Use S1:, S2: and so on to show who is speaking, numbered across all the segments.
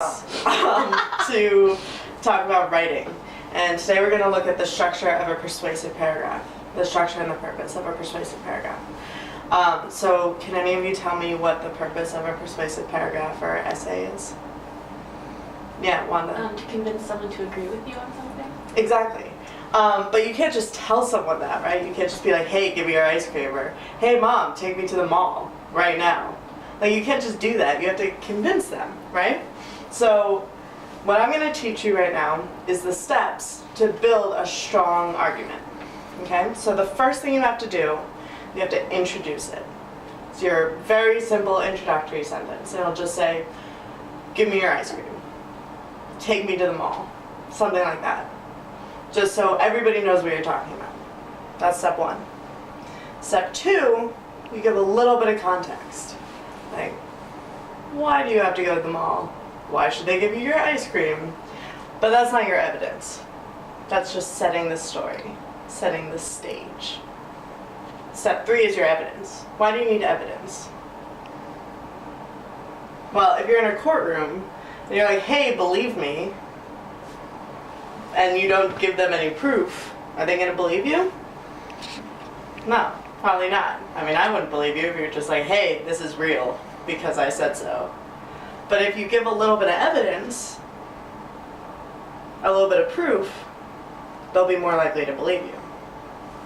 S1: To talk about writing. And today we're going to look at the structure of a persuasive paragraph, the structure and the purpose of a persuasive paragraph. So can any of you tell me what the purpose of a persuasive paragraph or essay is? Yeah, Wanda.
S2: To convince someone to agree with you on something?
S1: Exactly. But you can't just tell someone that, right? You can't just be like, hey, give me your ice cream, or hey, mom, take me to the mall right now. Like, you can't just do that. You have to convince them, right? So what I'm going to teach you right now is the steps to build a strong argument. Okay? So the first thing you have to do, you have to introduce it. It's your very simple introductory sentence. It'll just say, give me your ice cream. Take me to the mall. Something like that. Just so everybody knows what you're talking about. That's step one. Step two, you give a little bit of context. Like, why do you have to go to the mall? Why should they give you your ice cream? But that's not your evidence. That's just setting the story, setting the stage. Step three is your evidence. Why do you need evidence? Well, if you're in a courtroom and you're like, hey, believe me, and you don't give them any proof, are they going to believe you? No, probably not. I mean, I wouldn't believe you if you're just like, hey, this is real because I said so. But if you give a little bit of evidence, a little bit of proof, they'll be more likely to believe you.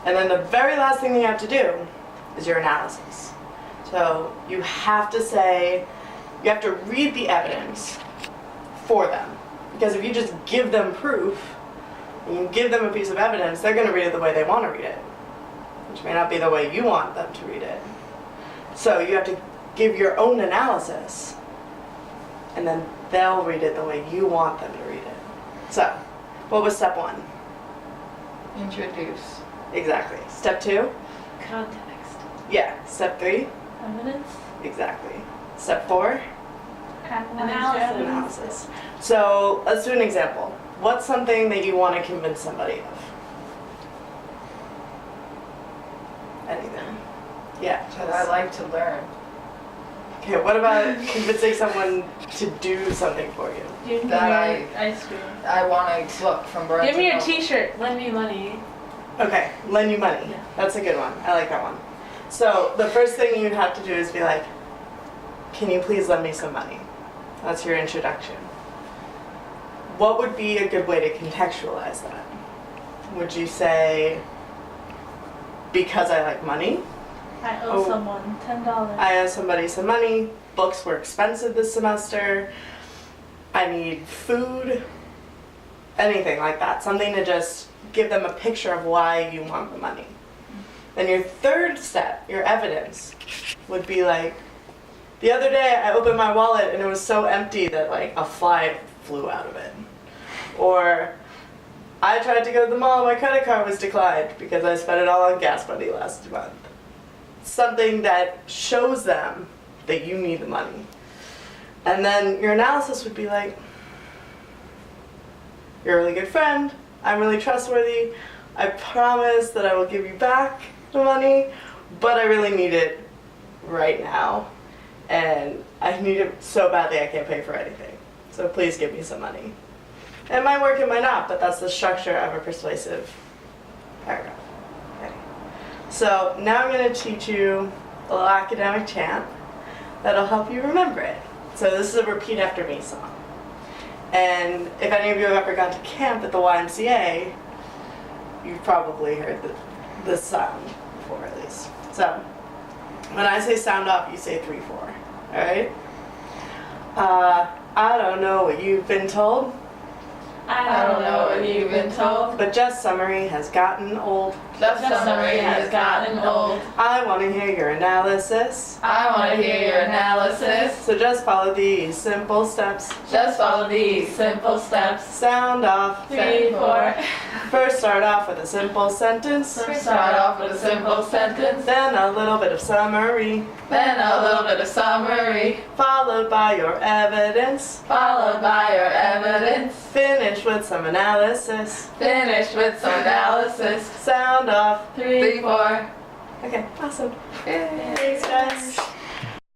S1: And then the very last thing you have to do is your analysis. So you have to say, you have to read the evidence for them. Because if you just give them proof, and you give them a piece of evidence, they're going to read it the way they want to read it, which may not be the way you want them to read it. So you have to give your own analysis, and then they'll read it the way you want them to read it. So, what was step one?
S3: Introduce.
S1: Exactly. Step two?
S2: Context.
S1: Yeah. Step three?
S2: Evidence.
S1: Exactly. Step four?
S2: Analysis.
S1: So, let's do an example. What's something that you want to convince somebody of? Anything. Yeah.
S3: That I like to learn.
S1: Okay, what about convincing someone to do something for you?
S2: Give me
S3: That
S2: your ice cream.
S3: I want a book from Barnes
S2: Give me
S3: and
S2: your
S3: Noble.
S2: t-shirt. Lend me money.
S1: Okay, lend you money.
S2: Yeah.
S1: That's a good one. I like that one. So the first thing you'd have to do is be like, can you please lend me some money? That's your introduction. What would be a good way to contextualize that? Would you say, because I like money?
S2: I owe someone $10.
S1: I owe somebody some money. Books were expensive this semester. I need food. Anything like that. Something to just give them a picture of why you want the money. Then your third step, your evidence, would be like, the other day I opened my wallet and it was so empty that like a fly flew out of it. Or I tried to go to the mall, my credit card was declined because I spent it all on gas money last month. Something that shows them that you need the money. And then your analysis would be like, you're a really good friend, I'm really trustworthy, I promise that I will give you back the money, but I really need it right now. And I need it so badly I can't pay for anything. So please give me some money. It might work, it might not, but that's the structure of a persuasive paragraph. Okay. So now I'm going to teach you a little academic chant that'll help you remember it. So this is a repeat after me song. And if any of you have ever gone to camp at the YMCA, you've probably heard this sound before at least. So when I say sound off, you say 3, 4. Alright? I don't know what you've been told,
S2: I don't know what you've been told.
S1: but just summary has gotten old.
S3: Just summary has gotten old.
S1: I want to hear your analysis.
S3: I want to hear your analysis.
S1: So just follow these simple steps.
S3: Just follow these simple steps.
S1: Sound off.
S2: 3, 4.
S1: First start off with a simple sentence.
S3: Start off with a simple sentence.
S1: Then a little bit of summary.
S3: Then a little bit of summary.
S1: Followed by your evidence.
S3: Followed by your evidence.
S1: Finish with some analysis.
S3: Finish with some analysis.
S1: Sound off.
S3: 3, 4.
S1: Okay, awesome.
S3: Yay.
S1: Thanks, guys.